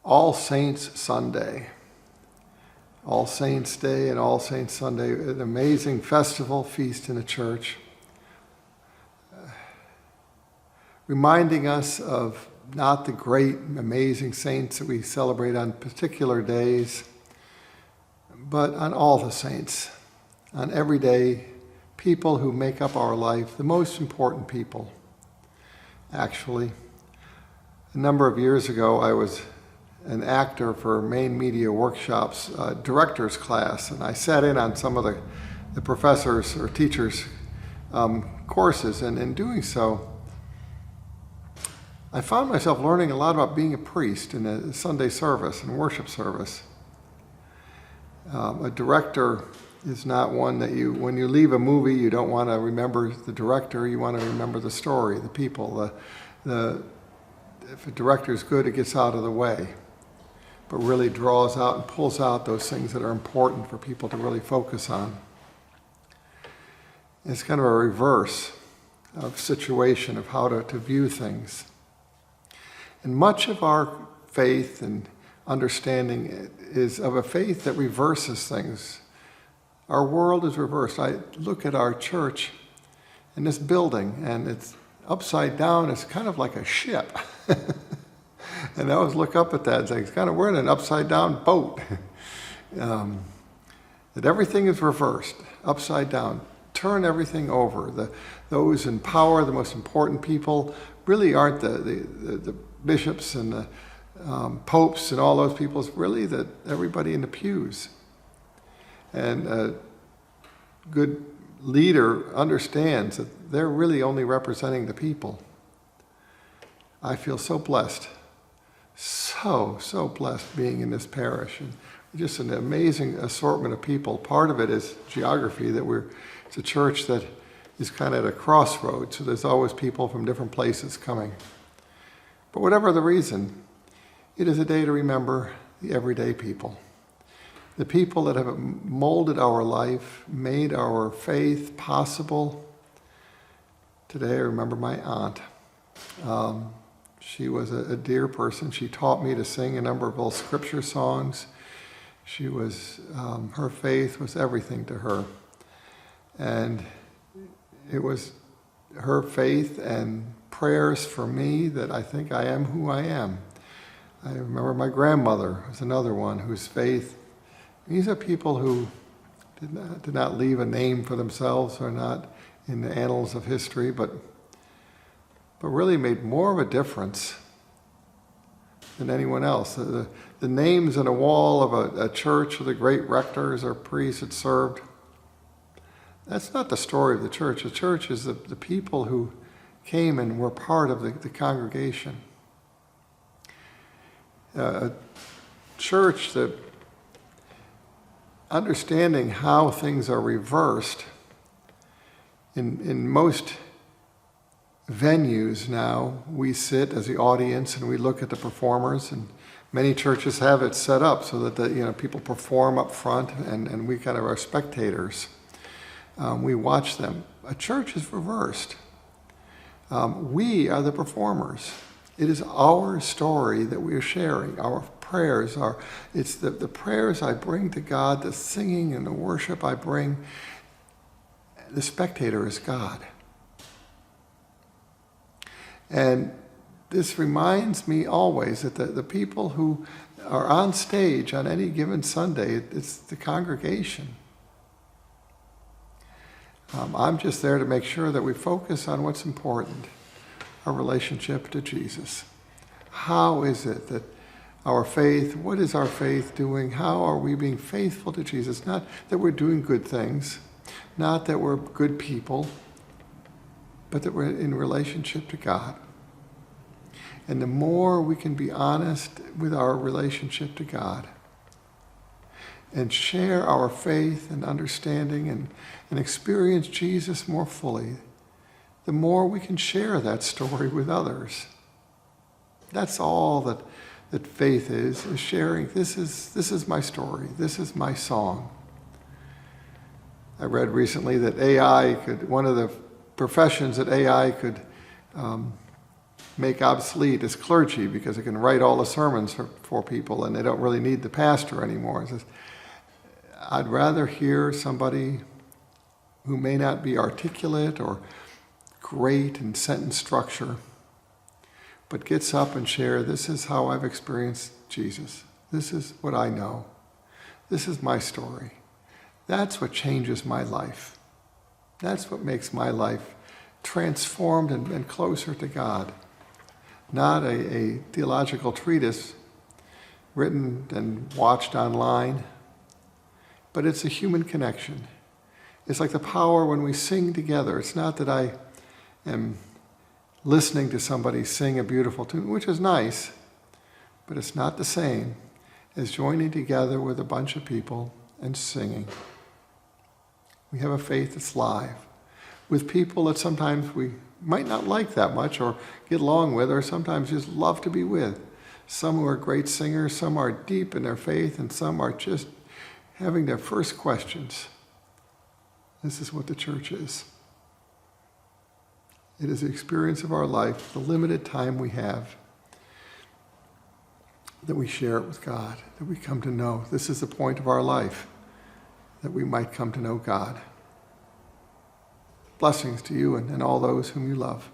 All Saints Sunday. All Saints Day and All Saints Sunday, an amazing festival feast in the church, reminding us of not the great, amazing saints that we celebrate on particular days, but on all the saints, on everyday people who make up our life, the most important people. Actually, a number of years ago, I was an actor for Maine Media Workshop's director's class, and I sat in on some of the professors' or teachers' courses, and in doing so, I found myself learning a lot about being a priest in a Sunday service and worship service. A director is not one that when you leave a movie, you don't want to remember the director, you want to remember the story, the people. If a director is good, it gets out of the way, but really draws out and pulls out those things that are important for people to really focus on. It's kind of a reverse of situation of how to view things. And much of our faith and understanding is of a faith that reverses things. Our world is reversed. I look at our church in this building, and it's upside down. It's kind of like a ship. And I always look up at that and say, we're in an upside down boat. That everything is reversed, upside down. Turn everything over. Those in power, the most important people, really aren't the bishops and the popes and all those people. It's really everybody in the pews. And a good leader understands that they're really only representing the people. I feel so blessed, so blessed being in this parish. And just an amazing assortment of people. Part of it is geography, it's a church that is kind of at a crossroads, so there's always people from different places coming. But whatever the reason, it is a day to remember the everyday people. The people that have molded our life, made our faith possible. Today I remember my aunt. She was a dear person. She taught me to sing a number of old scripture songs. She was, her faith was everything to her. And it was her faith and prayers for me that I think I am who I am. I remember my grandmother was another one whose faith, these are people who did not leave a name for themselves or not in the annals of history, but really made more of a difference than anyone else. The names on a wall of a church of the great rectors or priests that served, that's not the story of the church. The church is the people who came and were part of the congregation. A church that understanding how things are reversed in most venues now, we sit as the audience and we look at the performers, and many churches have it set up so that people perform up front and we kind of are spectators. We watch them. A church is reversed. We are the performers. It is our story that we are sharing. Our prayers it's the prayers I bring to God, the singing and the worship I bring. The spectator is God. And this reminds me always that the people who are on stage on any given Sunday, it's the congregation. I'm just there to make sure that we focus on what's important, our relationship to Jesus. How is it that our faith, what is our faith doing? How are we being faithful to Jesus? Not that we're doing good things, not that we're good people, but that we're in relationship to God. And the more we can be honest with our relationship to God and share our faith and understanding and experience Jesus more fully, the more we can share that story with others. That's all that faith is sharing. This is my story. This is my song. I read recently that one of the professions that AI could make obsolete is clergy, because it can write all the sermons for people and they don't really need the pastor anymore. It says, I'd rather hear somebody who may not be articulate or great in sentence structure, but gets up and share, this is how I've experienced Jesus. This is what I know. This is my story. That's what changes my life. That's what makes my life transformed and closer to God. Not a theological treatise written and watched online, but it's a human connection. It's like the power when we sing together. It's not that I am listening to somebody sing a beautiful tune, which is nice, but it's not the same as joining together with a bunch of people and singing. We have a faith that's live, with people that sometimes we might not like that much or get along with, or sometimes just love to be with. Some who are great singers, some are deep in their faith, and some are just having their first questions. This is what the church is. It is the experience of our life, the limited time we have, that we share it with God, that we come to know. This is the point of our life, that we might come to know God. Blessings to you and all those whom you love.